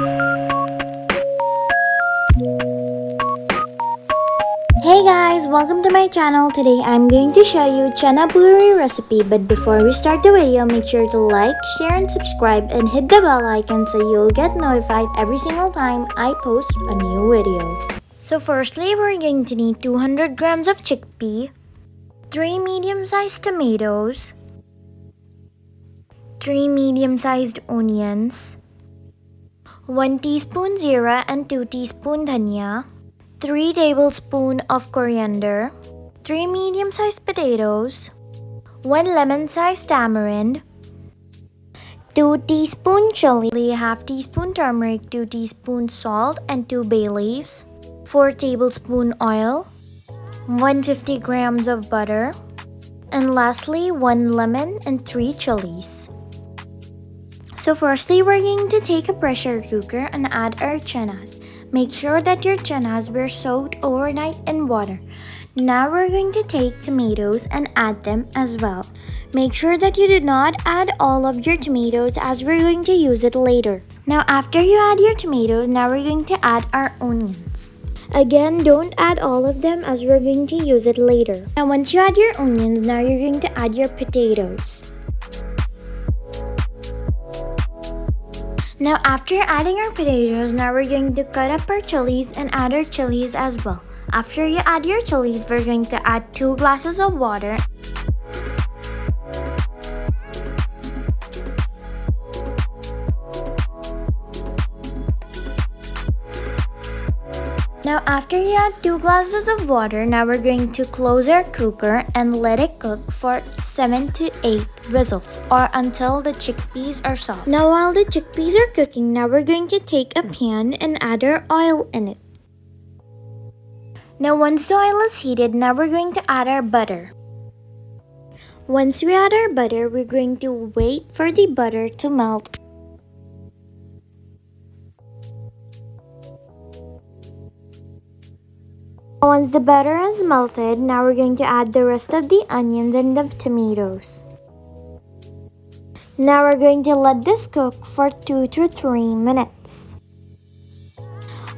Hey guys, welcome to my channel. Today I'm going to show you chana puri recipe, but before we start the video, make sure to like, share and subscribe and hit the bell icon so you'll get notified every single time I post a new video. So firstly, we're going to need 200 grams of chickpea, 3 medium-sized tomatoes, 3 medium-sized onions, 1 teaspoon zeera and 2 teaspoon dhaniya, 3 tablespoons of coriander, 3 medium-sized potatoes, 1 lemon-sized tamarind, 2 teaspoon chilli, half teaspoon turmeric, 2 teaspoons salt and 2 bay leaves, 4 tablespoon oil, 150 grams of butter, and lastly 1 lemon and 3 chillies. So firstly, we're going to take a pressure cooker and add our chanas. Make sure that your chanas were soaked overnight in water. Now we're going to take tomatoes and add them as well. Make sure that you do not add all of your tomatoes as we're going to use it later. Now after you add your tomatoes, now we're going to add our onions. Again, don't add all of them as we're going to use it later. Now once you add your onions, now you're going to add your potatoes. Now after adding our potatoes, now we're going to cut up our chilies and add our chilies as well. After you add your chilies, we're going to add 2 glasses of water. Now after you add 2 glasses of water, now we're going to close our cooker and let it cook for 7 to 8 whistles or until the chickpeas are soft. Now while the chickpeas are cooking, now we're going to take a pan and add our oil in it. Now once the oil is heated, now we're going to add our butter. Once we add our butter, we're going to wait for the butter to melt. Once the butter is melted, now we're going to add the rest of the onions and the tomatoes. Now we're going to let this cook for 2 to 3 minutes.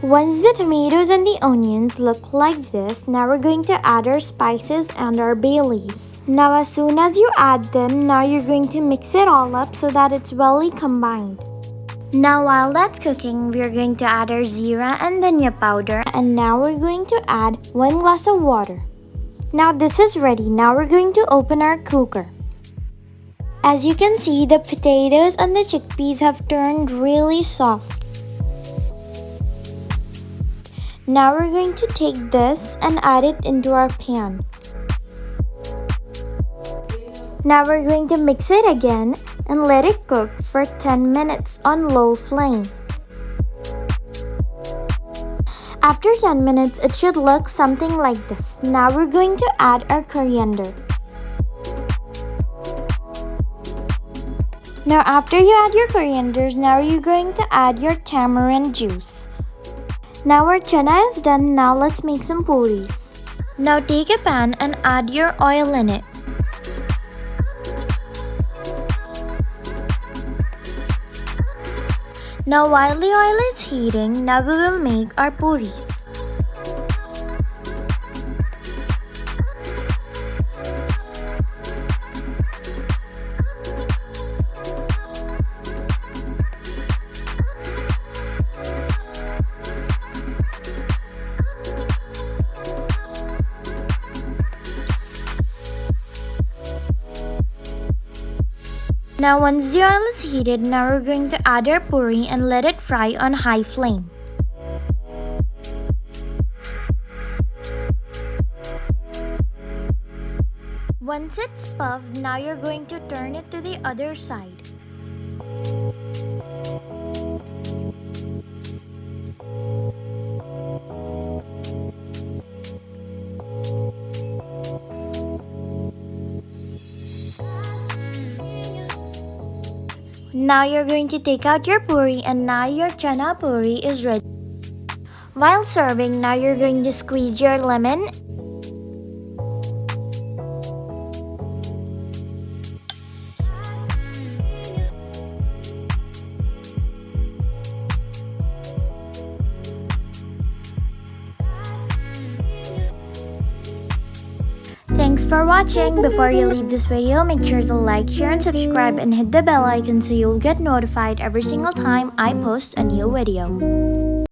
Once the tomatoes and the onions look like this, now we're going to add our spices and our bay leaves. Now as soon as you add them, now you're going to mix it all up so that it's well combined. Now while that's cooking, we're going to add our zeera and dhaniya powder, and now we're going to add 1 glass of water. Now this is ready. Now we're going to open our cooker. As you can see, the potatoes and the chickpeas have turned really soft. Now we're going to take this and add it into our pan. Now we're going to mix it again and let it cook for 10 minutes on low flame. After 10 minutes, it should look something like this. Now we're going to add our coriander. Now after you add your corianders, now you're going to add your tamarind juice. Now our chana is done. Now let's make some puris. Now take a pan and add your oil in it. Now while the oil is heating, now we will make our puris. Now once the oil is heated, now we're going to add our puri and let it fry on high flame. Once it's puffed, now you're going to turn it to the other side. Now you're going to take out your puri, and now your chana puri is ready. While serving, now you're going to squeeze your lemon. Thanks for watching. Before you leave this video, make sure to like, share, and subscribe and hit the bell icon so you'll get notified every single time I post a new video.